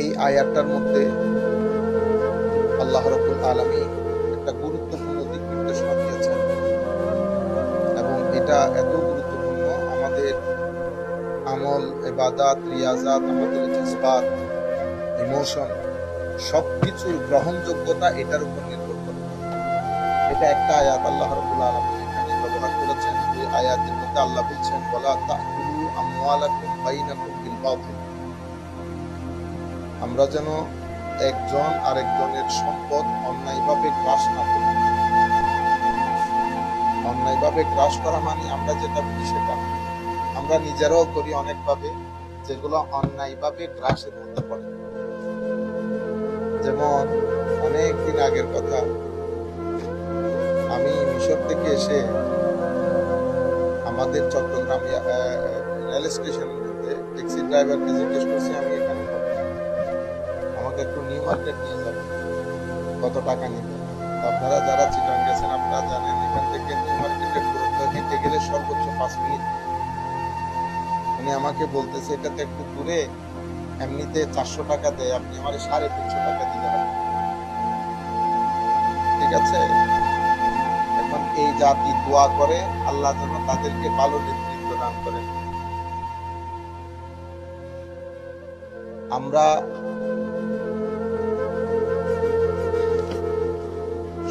এই আয়াতটার মধ্যে আল্লাহ রাব্বুল আলামিন একটা গুরুত্বপূর্ণ দিক নির্দেশনা দিয়েছেন এবং এটা এত গুরুত্বপূর্ণ আমাদের আমল, ইবাদত, রিয়াজাত, আমাদের জজবাত, ইমোশন সবকিছুর গ্রহণযোগ্যতা এটার উপর নির্ভর করে। এটা একটা আয়াত আল্লাহ রাব্বুল আলামিন এখানে ব্যবহার করেছেন। এই আয়াতের মধ্যে আল্লাহ বলছেন, ওয়ালা তাকুলু আমওয়ালাকুম বাইনাকুম বিল বাতিল। আমরা যেন একজন আরেকজনের সম্পদ অন্যায়ভাবে গ্রাস না করি। অন্যায়ভাবে গ্রাস করা মানে আমরা যেটা বলি সেটা আমরা নিজেরাও করি অনেকভাবে, যেগুলো অন্যায়ভাবে গ্রাসের মধ্যে পড়ে। যেমন অনেক দিন আগের কথা, আমি মিশর থেকে এসে আমাদের চট্টগ্রাম রেল স্টেশনের মধ্যে ট্যাক্সি ড্রাইভারকে জিজ্ঞেস করছি, আমি এখানে আমাকে একটু নিউ মার্কেট নিয়ে যাবেন, কত টাকা নিবে? আপনারা যারা চিটাং গেছেন আপনারা জানেন, এখান থেকে নিউ মার্কেটের দূরত্ব হেঁটে গেলে সর্বোচ্চ 5 মিনিট। উনি আমাকে বলতেছে এটাতে একটু দূরে, এমনিতে 400 টাকা দেয়, আপনি আমার 350 টাকা দিতে হবে। ঠিক আছে? এখন এই জাতি দোয়া করে আল্লাহ যেন তাদেরকে ভালো নেতৃত্ব দান করেন। আমরা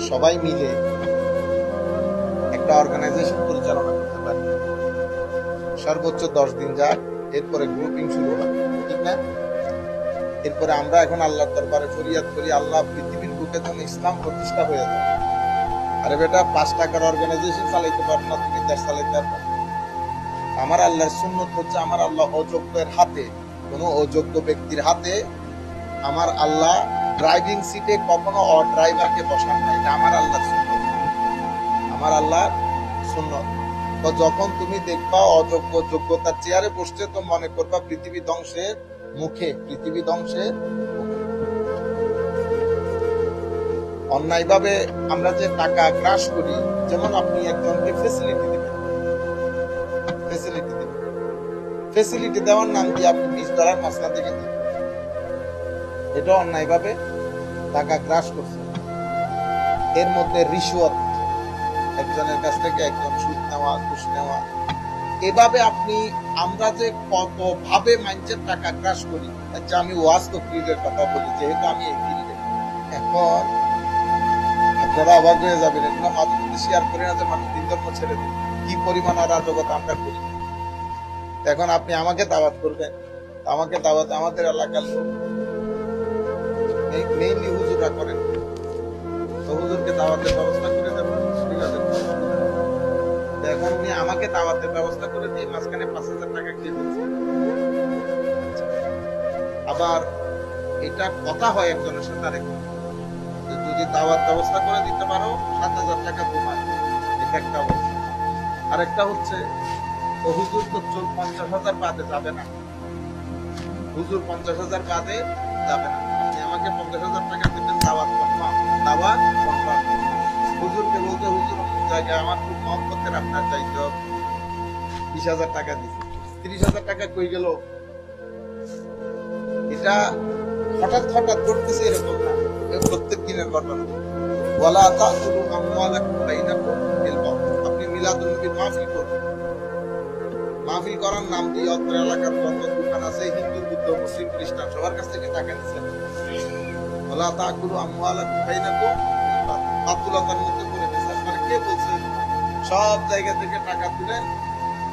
সবাই মিলে একটা অর্গানাইজেশন পরিচালনা করতে পারি, সর্বোচ্চ 10 দিন যাক, এরপরে গ্রুপিং শুরু হয়, ঠিক না? এরপরে আমরা এখন আল্লাহর দরবারে ফরিয়াদ করি, আল্লাহ পৃথিবীর বুকে যেন ইসলাম প্রতিষ্ঠা হয়ে যায়। আরে বেটা, 5 টাকার অর্গানাইজেশন চালাইতে পারবে না, তুমি দেশ চালাইতে পারবে। আমার আল্লাহর সুন্নত হচ্ছে, আমার আল্লাহ অযোগ্যের হাতে, কোন অযোগ্য ব্যক্তির হাতে আমার আল্লাহ ড্রাইভিং সিটে কখনো ড্রাইভারকে বসান না। এটা আমার আল্লাহর সুন্নত, আমার আল্লাহর সুন্নত। তো যখন তুমি দেখবা অযোগ্য যোগ্যতার চেয়ারে বসছে, তো মনে করবা পৃথিবী ধ্বংসের মুখে, পৃথিবী ধ্বংসের মুখে। অন্যায়ভাবে আমরা যে টাকা গ্রাস করি, যেমন আপনি একজনকে ফেসিলিটি দিবেন, ফেসিলিটি দেওয়ার নাম দিয়ে আপনি $20 মাসলা থেকে দিবেন, এটা অন্যায়ভাবে টাকা গ্রাস করছে। এর মধ্যে রিশওয়াত, একজনের কাছ থেকে একজন সুদ নেওয়া, ঘুষ নেওয়া, এভাবে আপনি আমরা যে কত ভাবে মানুষের টাকা গ্রাস করি। আচ্ছা, আমি ওয়াজ তকরিরের কথা বলি, যেহেতু আমি এই ফিল্ডে। এখন আপনারা অবাক হয়ে যাবেন, এগুলো মাঝে মধ্যে শেয়ার করে না যে মানুষ দিন ধর্ম ছেড়ে দেয়, কি পরিমাণ অরাজকতা আমরা করি। এখন আপনি আমাকে দাওয়াত করবেন, আমাকে দাওয়াত আমাদের এলাকার লোক মেইনলি হুজুররা করেন, তো হুজুরকে দাওয়াতের ব্যবস্থা করে দেবেন, ঠিক আছে? এখন উনি আমাকে দাওয়াতের ব্যবস্থা করে দিয়ে মাঝখানে 5,000 টাকা খেয়ে দিচ্ছে। আবার এটা কথা হয় একজনের সাথে আরেকজন, যদি দাওয়াত ব্যবস্থা করে দিতে পারো 7,000 টাকা তোমার, এটা একটা অবস্থা। আরেকটা হচ্ছে, তো হুজুর তো 50,000 বাদে যাবে না, হুজুর 50,000 বাদে যাবে না, আপনি আমাকে 50,000 টাকা দেবেন, দাওয়াত কনফার্ম, দাওয়াত কনফার্ম। হুজুরকে বলতে, হুজুর অমুক জায়গায় আমার খুব মহব্বতের, আপনার চাইতে 20,000 টাকা দিচ্ছে, 30,000 টাকা কই গেল? এটা হঠাৎ হঠাৎ করতেছে এরকম না, প্রত্যেক দিনের ঘটনা। ওয়ালা তাকুলু আমওয়ালাকুম বাইনাকুম বিল বাতিল। আপনি মিলাদুন নবীর মাহফিল করবেন, মাহফিল করার নাম দিয়ে অত্র এলাকার যত দোকান আছে, হিন্দু, বুদ্ধ, মুসলিম, খ্রিস্টান, সবার কাছ থেকে টাকা নিচ্ছেন। ওয়ালা তাকুলু আমওয়ালাকুম বাইনাকুম বিল বাতিল। বাতুলতার মধ্যে পড়ে গেছে। আপনারা কে বলছে সব জায়গা থেকে টাকা তুলেন?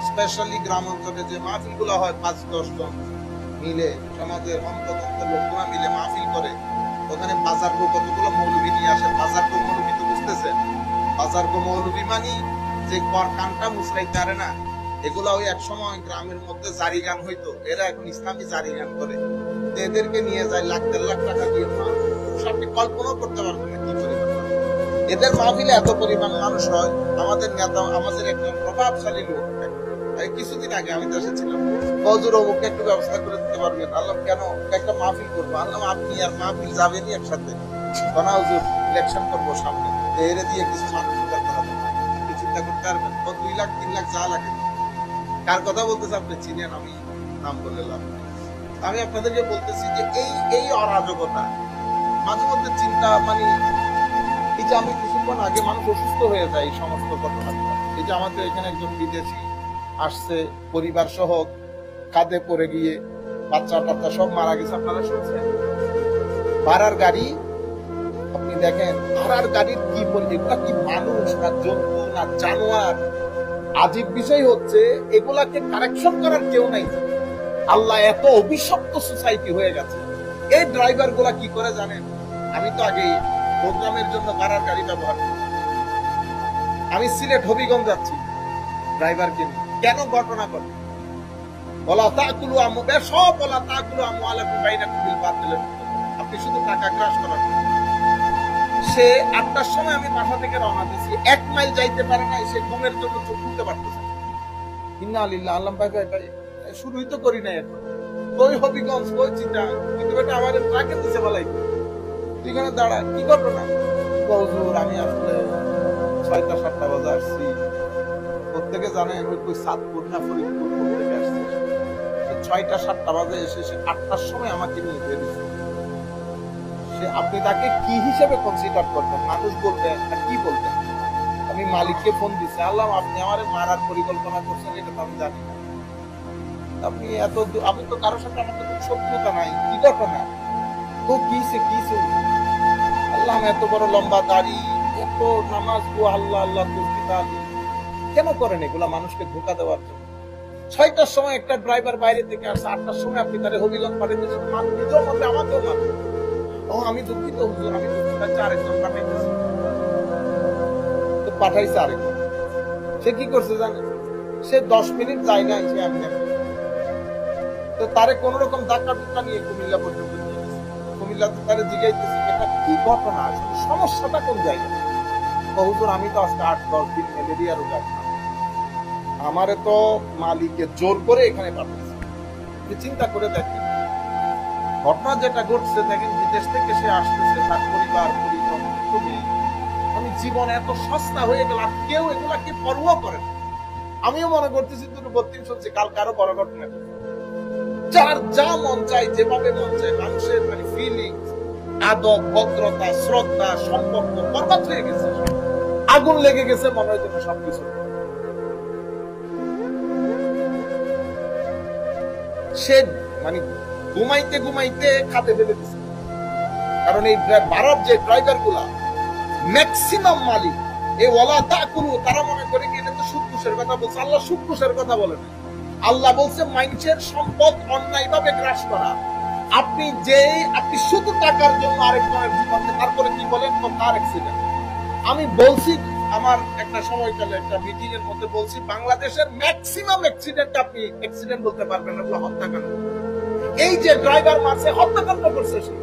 স্পেশালি গ্রাম অঞ্চলে যে মাহফিল গুলো হয়, 5-10 জন মিলে, সমাজের অন্তত লোকগুলা মিলে মাহফিল করে, ওখানে বাজার কতগুলো মৌলবী নিয়ে আসে। বাজার মৌলবী তো বুঝতেছেন, বাজার মৌলবী মানি যে কানটা মুসরাইতে পারে না, এগুলা ওই এক সময় গ্রামের মধ্যে জারি গান হইতো, এরা এখন ইসলামী জারি গান করে, এদেরকে নিয়ে যায় লাখ 1.5 লাখ টাকা দিয়ে। আপনি কল্পনাও করতে পারবেন না কি পরিমাণ এদের মাহফিলে এত পরিমাণ মানুষ হয়। আমাদের নেতা, আমাদের একজন প্রভাবশালী লোক, কিছুদিন আগে আমি দেশে ছিলাম, হুজুর অমুককে একটু ব্যবস্থা করে দিতে পারবেন? আল্লাহ, কেন? একটা মাহফিল করবো। আল্লাহ, আপনি আর মাহফিল যাবেনই একসাথে? কোন হুজুর ইলেকশন করবো সামনে, এর দিয়ে কিছু মানুষ করতে হবে, কি চিন্তা করতে পারবেন? 2 লাখ 3 লাখ যা লাগে। কার কথা বলতেছে আপনি চিনেন, আমি নাম বললে লাভ। আমি আপনাদেরকে বলতেছি যে এই এই অরাজকতা মাঝে মধ্যে চিন্তা মানে এই যে আমি কিছুক্ষণ আগে মানুষ অসুস্থ হয়ে যায় এই সমস্ত ঘটনাগুলো, এই যে আমাদের এখানে একজন বিদেশি আসছে পরিবার সহ কাঁধে পড়ে গিয়ে বাচ্চা টাচ্চা সব মারা গেছে, আপনারা শুনছেন? ভাড়ার গাড়ি, আপনি দেখেন ভাড়ার গাড়ির কি বলি, এগুলা কি মানুষ না জন্তু না জানোয়ার? আজীব বিষয় হচ্ছে এগুলাকে কারেকশন করার কেউ নাই। আল্লাহ এত অভিশপ্ত সোসাইটি হয়ে গেছে। এই ড্রাইভার গুলা কি করে জানেন? আমি তো আগে প্রোগ্রামের জন্য ভাড়ার গাড়ি ব্যবহার করি, আমি সিলেট হবিগঞ্জ যাচ্ছি ড্রাইভারকে নিয়ে, কেন ঘটনা ঘটে বলা তাকুলু আমু সব বলা তাকুলু আমু আলাকুম বাইনাকুম বিল বাতিল, আপনি শুধু টাকা গ্রাস করার। সে 8টার সময় আমি বাসা থেকে রওনা দিয়েছি, 1 মাইল যাইতে পারে না, সে ঘুমের জন্য চোখ খুলতে পারতেছে। ইন্না লিল্লাহি আল্লাহ ভাই ভাই শুরুই তো করি নাই এখন, কই হবিগঞ্জ কই চিটা, কিন্তু এটা আমাদের ট্রাকে দিছে বলাই এখানে দাঁড়া, কি ঘটনা? হুজুর আমি আসলে 6টা 7টা বাজে আসছি, প্রত্যেকে জানে আমি কই সাতপুর না ফরিদপুর থেকে আসছি, 6টা 7টা বাজে এসে সে 8টার সময় আমাকে নিয়ে বেরিয়েছে। সে আপনি তাকে কি হিসেবে কনসিডার করবেন? মানুষ বলবেন আর কি বলবেন? আমি মালিককে ফোন দিচ্ছি, আল্লাহ আপনি আমার মারার পরিকল্পনা করছেন, এটা তো আমি জানি না। আপনি এত আমি তো কারোর সাথে আমার তো শত্রুতা নাই, কি ঘটনা তো কিসে কিসে? আল্লাহ এত বড় লম্বা দাড়ি, এত নামাজ গো আল্লাহ আল্লাহ কেন করেন এগুলা? মানুষকে ধোঁকা দেওয়ার জন্য। 6টার সময় একটা ড্রাইভার বাইরে থেকে আসছে, 8টার সময় আপনি তারে হবিগঞ্জ পাঠিয়েছেন, নিজেও মানবে আমাকেও মানবে। ও আমি দুঃখিত হুজুর, আমি দুঃখিত, আরেকজন পাঠাইতেছি, তো পাঠাইছে আরেকজন। সে কি করছে জানেন? সে 10 মিনিট যায় নাই, সে আমি তো তারে কোন রকম ধাক্কা টুক্কা নিয়ে কুমিল্লা পর্যন্ত নিয়ে গেছে। কুমিল্লাতে তারে জিজ্ঞাসা এটা কি ঘটনা, আসলে সমস্যাটা কোন জায়গায়? হুজুর আমি তো আজকে 8-10 দিন ম্যালেরিয়া রোগ আছে, আমারে তো মালিকে জোর করে এখানে পাঠাচ্ছে। চিন্তা করে দেখেন ঘটনা যেটা ঘটছে, দেখেন বিদেশ থেকে সে আসতেছে, তার পরিবার পরিজন, আমি জীবন এত সস্তা হয়ে গেল, কেউ এগুলাকে পরোয়া করে না। আমিও মনে করতেছি দুটো 32 হচ্ছে, কাল কারো বড় ঘটনা, যার যা মন চায় যেভাবে মন চায়, মানুষের মানে ফিলিংস, আদব, ভদ্রতা, শ্রদ্ধা, সম্পর্ক বরবাদ হয়ে গেছে, আগুন লেগে গেছে মনে হয় যেন সবকিছু। সে মানে ঘুমাইতে ঘুমাইতে খাতে ফেলে দিচ্ছে, কারণ এই ভারত যে ড্রাইভার গুলা ম্যাক্সিমাম মালিক এই ওয়ালা তাকুলু, তারা মনে করে কি এটা তো সুদ ঘুষের কথা বলছে। আল্লাহ সুদ ঘুষের কথা বলে না, আল্লাহ বলছে মানুষের সম্পদ অন্যায়ভাবে গ্রাস করা। আপনি শুধু টাকার জন্য আরেকজনের জীবনকে, তারপরে কি বলেন তো কার অ্যাক্সিডেন্ট। আমি বলছি আমার একটা সময়কালে একটা মিটিং এর মধ্যে বলছি, বাংলাদেশের ম্যাক্সিমাম অ্যাক্সিডেন্ট আপনি অ্যাক্সিডেন্ট বলতে পারবেন না, হত্যাকাণ্ড। এই যে ড্রাইভার মারছে, হত্যাকাণ্ড করছে সে,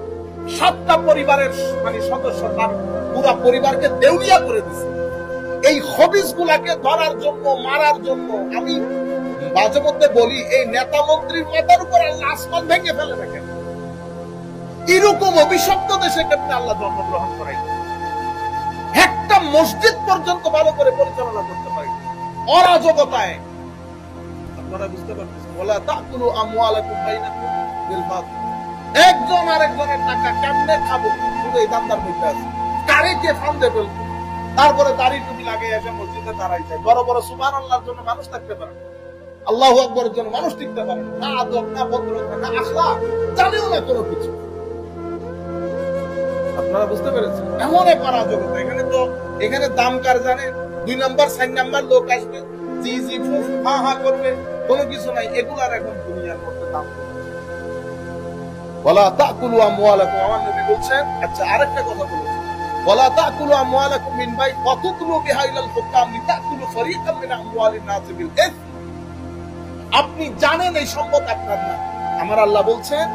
7টা পরিবারের মানে সদস্য তার পুরো পরিবারকে দেউলিয়া করে দিচ্ছে। এই হবিস গুলাকে ধরার জন্য, মারার জন্য আমি মাঝে মধ্যে বলি, এই নেতা মন্ত্রীর মাথার উপর আল্লাহ আসমান ভেঙে ফেলে দেখেন। এরকম অভিশপ্ত দেশে কেমন আল্লাহ জন্মগ্রহণ করাই, একটা মসজিদ পর্যন্ত ভালো করে পরিচালনা করতে পারি অরাজকতায়। আপনারা বুঝতে পারতেছেন, ওয়ালা তাকুলু আমওয়ালাকুম বাইনাকুম বিল বাতিল। একজন আরেকজনের টাকা কেমনে খাবো, শুধু এই দান্দার মধ্যে আছে। কারে কে ফান্দে ফেলবো, তারপরে দাড়ি টুপি লাগিয়ে এসে মসজিদে দাঁড়াই যায়। বড় বড় সুবহানাল্লাহর জন্য মানুষ থাকতে পারে না, আল্লাহু আকবরের জন্য মানুষ টিকতে পারে না, আদব না ভদ্রতা না আখলাক, জানেও না কোনো কিছু। আপনারা বুঝতে পেরেছেন? এমন এক অরাজকতা এখানে দাম কার জানে? 2 নাম্বার 4 নাম্বার লোক আসবে, জি জি হা হা করবে, কোনো কিছু নাই। এগুলার এখন দুনিয়ার মধ্যে দাম ওয়ালা তাকুলু আমওয়ালাকুম, আমার নবী বলছেন। আচ্ছা আরেকটা কথা বলেছেন, ওয়ালা তাকুলু আমওয়ালাকুম মিন বাই ফাতুদলু বিহা ইলাল হুকাম লিতাকুলু ফারিকাম মিন আমওয়ালিন নাস বিল ইসম। আপনি জানেন এই সম্পদ আপনার না, আমার আল্লাহ বলছেন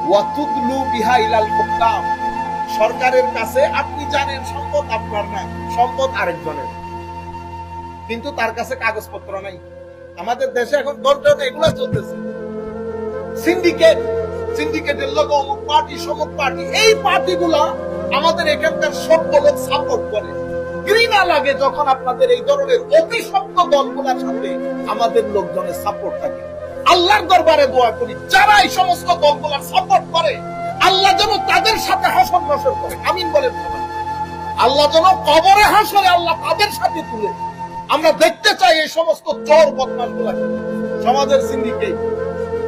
ওয়াতুদলু বিহা ইলাল হুকাম, সরকারের কাছে আপনি জানেন সম্পদ আপনার না, সম্পদ আরেকজনের, কিন্তু তার কাছে কাগজপত্র নাই। আমাদের দেশে এখন দরকার এগুলা চলতেছে, সিন্ডিকেটের লোক অমুক পার্টি সমুক পার্টি, এই পার্টিগুলা আমাদের এখানকার সভ্য লোক সাপোর্ট করে। ঘৃণা লাগে যখন আপনাদের এই ধরনের অভিশপ্ত দলগুলোর সাথে আমাদের লোকজনের সাপোর্ট থাকে। আল্লাহর দরবারে দোয়া করি যারা এই সমস্ত দলগুলোর সাপোর্ট করে আল্লাহ যেন তাদের সাথে হাসর নাসর করে, আমিন বলেন। আল্লাহ যেন কবরে হাসরে আল্লাহ তাদের সাথে তুলে। আমরা দেখতে চাই এই সমস্ত চোর বদমাশ গুলা, সমাজের সিন্ডিকেট,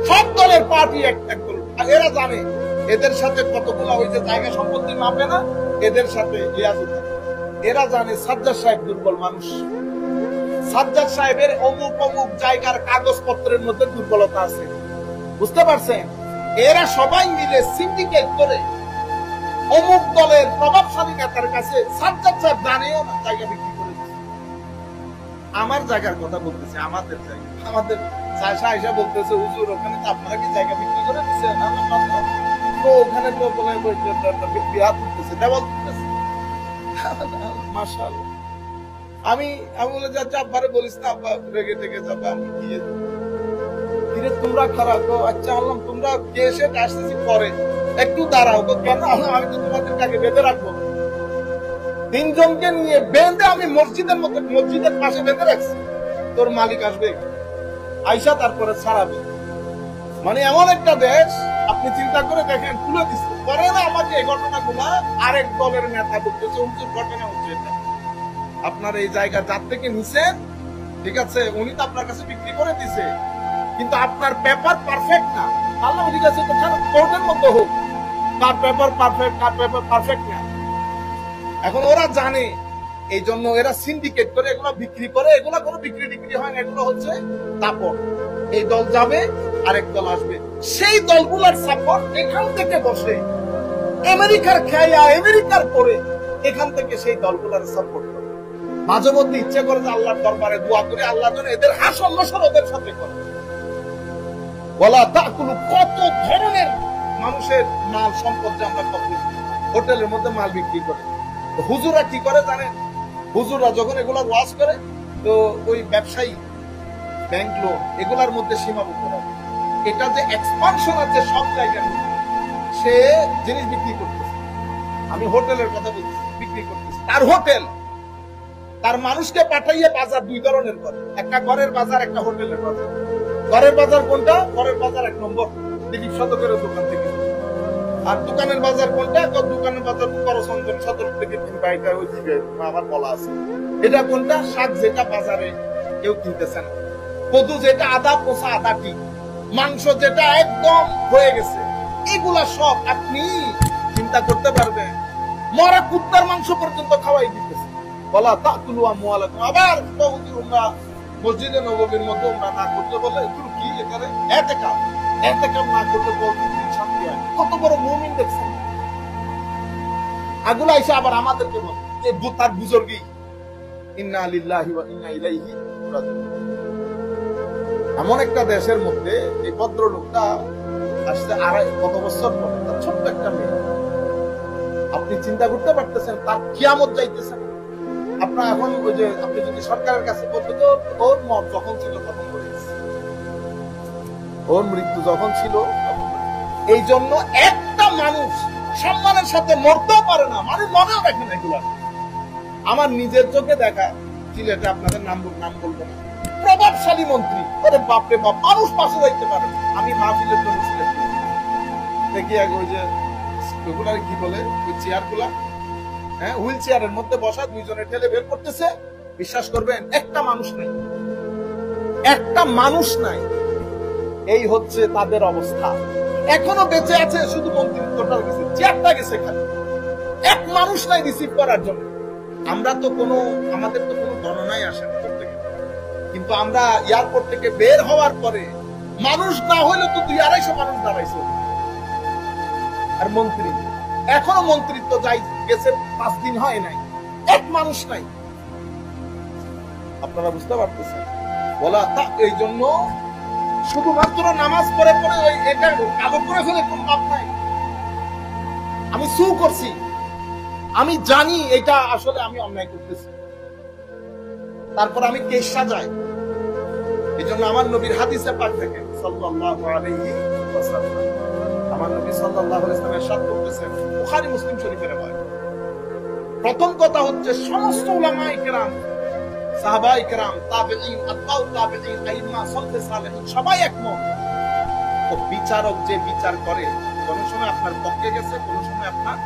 সব দলের পার্টি এক দল। এরা জানে এদের সাথে কতগুলা ওই যে জায়গা সম্পত্তি মাপে না, এদের সাথে এরা জানে সাজ্জাদ সাহেব দুর্বল মানুষ, সাজ্জাদ সাহেবের অমুক অমুক জায়গার কাগজপত্রের মধ্যে দুর্বলতা আছে, বুঝতে পারছেন? এরা সবাই মিলে সিন্ডিকেট করে অমুক দলের প্রভাবশালী নেতার কাছে সাজ্জাদ সাহেব জানেও না জায়গা বিক্রি করে দিচ্ছে। আমার জায়গার কথা বলতেছে, আমাদের জায়গা, আমাদের চাষা এসে বলতেছে হুজুর ওখানে তো আপনারা কি জায়গা বিক্রি করে দিচ্ছেন? তো ওখানে তো বিয়া করতেছে, দেওয়াল করতেছে। মাশাআল্লাহ। আমি বলে যাচ্ছি আব্বারে বলিস না, আব্বা রেগে টেগে যাবে, আমি গিয়ে ধীরে তোমরা খারাপ তো। আচ্ছা আল্লাহ তোমরা কে এসে আসতেছি পরে, একটু দাঁড়াও তো। কেন? আমি তো তোমাদের কাকে বেঁধে রাখবো, তিনজনকে নিয়ে বেঁধে আমি মসজিদের মধ্যে, মসজিদের পাশে বেঁধে রাখছি। তোর মালিক আসবে আইসা তারপরে ছাড়াবে। মানে এমন একটা দেশ, আপনি চিন্তা করে দেখেন, তুলে দিচ্ছে পরে না আমাকে এই ঘটনাগুলা আরেক দলের নেতা বলতেছে হুজুর ঘটনা হচ্ছে এটা, আপনার এই জায়গা যার থেকে নিছেন, ঠিক আছে, উনি তো আপনার কাছে বিক্রি করে দিছে, কিন্তু আপনার পেপার পারফেক্ট না। আল্লাহ ঠিক আছে, তো কোর্টের মধ্যে হোক, কার পেপার পারফেক্ট, কার পেপার পারফেক্ট না। এখন ওরা জানে, এই জন্য এরা সিন্ডিকেট করে এগুলো বিক্রি করে। এগুলো কোনো বিক্রি টিক্রি হয় না, এগুলো হচ্ছে সাপোর্ট। এই দল যাবে, আরেক দল আসবে, সেই দলগুলোর সাপোর্ট এখান থেকে বসে আমেরিকার খেয়া, আমেরিকার পরে এখান থেকে সেই দলগুলোর সাপোর্ট করে। মাঝে মধ্যে ইচ্ছে করে যে আল্লাহর দরবারে দোয়া করে আল্লাহ যেন এদের হাসর নাসর ওদের সাথে করে। বলা তাকুলু, কত ধরনের মানুষের মাল সম্পদ যে আমরা কত হোটেলের মধ্যে মাল বিক্রি করে। হুজুরা কি করে জানেন? হুজুরা যখন এগুলা ওয়াজ করে, তো ওই ব্যবসায়ী ব্যাংক লোন এগুলার মধ্যে সীমাবদ্ধ রাখে। এটা যে এক্সপানশন আছে সব জায়গায়, সে জিনিস বিক্রি করতেছে। আমি হোটেলের কথা বলছি, বিক্রি করতেছি তার হোটেল, তার মানুষকে পাঠাইয়ে বাজার দুই ধরনের করে, একটা ঘরের বাজার, একটা হোটেলের বাজার। ঘরের বাজার কোনটা? ঘরের বাজার 1 নম্বর দিলীপ শতকের দোকান থেকে। আর দোকানের বাজার কোনটা? দোকানের বাজার করচন্দন সদর থেকে কিনবা, এটা ওই দিকে আমার বলা আছে। এটা কোনটা? শাক যেটা বাজারে কেউ কিনতেছে না, কদু যেটা আদা পোষা আদা ঠিক, মাংস যেটা একদম হয়ে গেছে, এগুলা সব আপনি চিন্তা করতে পারবেন। মরা কুত্তার মাংস পর্যন্ত খাওয়াই দিতেছে। বলা তাকুলু আমওয়ালাকুম। আবার আমরা মসজিদে নববীর মধ্যে আমরা না করতে বলে এগুলো কি এখানে এতেকাম, এতেকাম না করলে বলতে শান্তি হয়। কত বড় মুমিন দেখছেন? আগুলা এসে আবার আমাদেরকে বলে যে তার বুজুর্গি, ইন্না লিল্লাহি ওয়া ইন্না ইলাইহি রাজিউন। এমন একটা দেশের মধ্যে এই ভদ্রলোকটা আসছে কত বছর পরে, তার ছোট্ট একটা মেয়ে। আপনি চিন্তা করতে পারতেছেন তার কিয়ামত যাইতেছে। আপনার এখন ওই যে আপনি যদি সরকারের কাছে বলতে, তো ওর মত যখন ছিল তখন করেছে, ওর মৃত্যু যখন ছিল। এই জন্য একটা মানুষ সম্মানের সাথে মরতেও পারে না, মানুষ মনেও রাখে না এগুলা। আমার নিজের চোখে দেখা সিলেটে, আপনাদের নাম বলবো না, প্রভাবশালী মন্ত্রী, ওরে বাপরে বাপ, মানুষ পাশে যাইতে পারে। আমি মাহফিলের জন্য সিলেট দেখি ওই যে ওগুলার কি বলে ওই চেয়ার গুলা, হ্যাঁ, হুইল চেয়ারের মধ্যে বসা, দুইজনে ঠেলে বের করতেছে। বিশ্বাস করবেন একটা মানুষ নাই, একটা মানুষ নাই। এই হচ্ছে তাদের অবস্থা। এখনো বেঁচে আছে শুধু মন্ত্রিত্বটা গেছে, চেয়ারটা গেছে, খালি এক মানুষ নাই রিসিভ করার জন্য। আমরা তো কোনো, আমাদের তো কোনো গণনাই আসে না করতে গেলে, কিন্তু আমরা এয়ারপোর্ট থেকে বের হওয়ার পরে মানুষ না হইলে তো 200-250 মানুষ দাঁড়াইছে। আর মন্ত্রী এখনো মন্ত্রিত্ব যাই গেছে 5 দিন হয় নাই, এক মানুষ নাই। আপনারা বুঝতে পারতেছেন? বলা তা এই জন্য শুধুমাত্র নামাজ পড়ে পড়ে ওই এটা কালো করে ফেলে কোন পাপ নাই। আমি সু করছি, আমি জানি এটা আসলে আমি অন্যায় করতেছি, তারপর আমি কেস সাজাই। এই জন্য আমার নবীর হাদিসে পাক থেকে সাল্লাল্লাহু আলাইহি ওয়াসাল্লাম, আমার নবী সাল্লাল্লাহু আলাইহি ওয়াসাল্লাম ইরশাদ করতেছেন, বুখারী মুসলিম শরীফের রাওয়ায়াত। প্রথম কথা হচ্ছে সমস্ত উলামায়ে কেরাম সাহাবায়ে কেরাম, তাবেঈন, আতবাউ তাবেঈন, আইম্মা, সালফে সালেহিন সবাই একমত। তো বিচারক যে বিচার করে, কোন সময় আপনার পক্ষে গেছে, কোন সময় আপনার,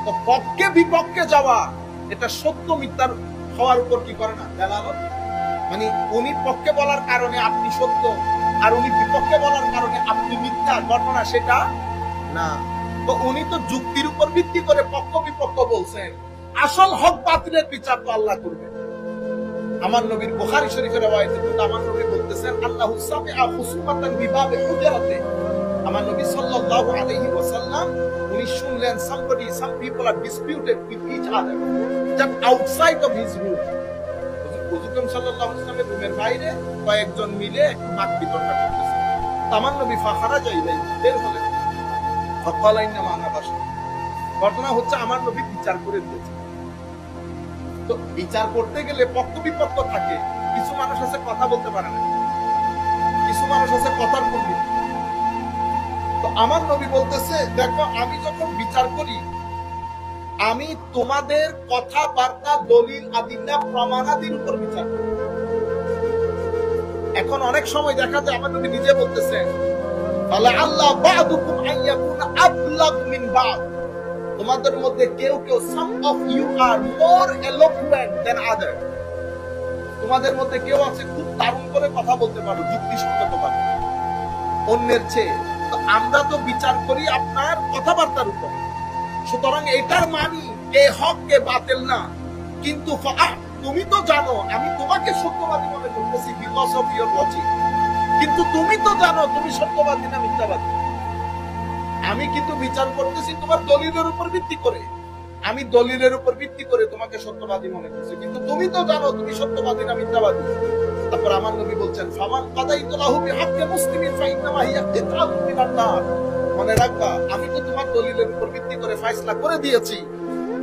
তো পক্ষে বিপক্ষে যাওয়া এটা সত্য মিথ্যার হওয়ার উপর কি করে না দালালত, মানে উনি পক্ষে বলার কারণে আপনি সত্য আর উনি বিপক্ষে বলার কারণে আপনি মিথ্যা, ঘটনা সেটা না। তো উনি তো যুক্তির উপর ভিত্তি করে পক্ষ বিপক্ষ বলছেন, আসল হক বাতিলের বিচার তো আল্লাহ করবে। আমার নবীর বুখারী শরীফের রওয়ায়াতে কিন্তু আমার নবী বলতেছেন, আল্লাহু সামিআ খুসুমাতান বিবাবি হুজরাতে, আমার নবী সাল্লাল্লাহু আলাইহি ওয়াসাল্লাম উনি শুনলেন some people are disputed with each other just outside of his room। হুজুর সাল্লাল্লাহু আলাইহি ওয়াসাল্লামের রুমের বাইরে কয়েকজন মিলে বাক বিতর্ক করতেছে। আমার নবী ফাখারাজা ইলাইহি, বের হলেন, ফাকালা ইন্নামা আনা বাশার। ঘটনা হচ্ছে আমার নবী বিচার করে দিয়েছে। তো বিচার করতে গেলে পক্ষ বিপক্ষ থাকে, কিছু মানুষ আছে কথা বলতে পারে না, কিছু মানুষ আছে কথার পণ্ডিত। তো আমার নবী বলতেছে, দেখো আমি যখন বিচার করি, আমি তোমাদের কথাবার্তা, দলিল, আদিল্লা, প্রমাণাদির উপর বিচার করি। এখন অনেক সময় দেখা যায় আমার নবী নিজে বলতেছেন, ফালাআল্লাহ বা'দুকুম আইয়াকুনা আবলাগ মিন বা'দ, তোমাদের মধ্যে কেউ কেউ, some of you are more eloquent than others, তোমাদের মধ্যে কেউ আছে খুব দারুণ করে কথা বলতে পারো, যুক্তিসঙ্গত ভাবে অন্যের চেয়ে। তো আমরা তো বিচার করি আপনার কথাবার্তার উপর, সুতরাং এটার মানি কে হক কে বাতিল না। কিন্তু তুমি তো জানো আমি তোমাকে সত্যবাদী মনে করতেছি বিকজ অফ ইওর লজিক, কিন্তু তুমি তো জানো তুমি সত্যবাদী না মিথ্যাবাদী। আমি কিন্তু বিচার করতেছি তোমার দলিলের উপর ভিত্তি করে, আমি দলিলের উপর ভিত্তি করে তোমাকে সত্যবাদী মনে করছি, কিন্তু তুমি তো জানো তুমি সত্যবাদী না মিথ্যাবাদী। তারপর আমার নবী বলছেন, ফামান কাদাইতু লাহু বিহাক্কি মুসলিমিন ফাইন্নামা হিয়া কিতাবুন মিনান নার, মনে রাখবা আমি তো তোমার দলিলের উপর ভিত্তি করে ফয়সালা করে দিয়েছি,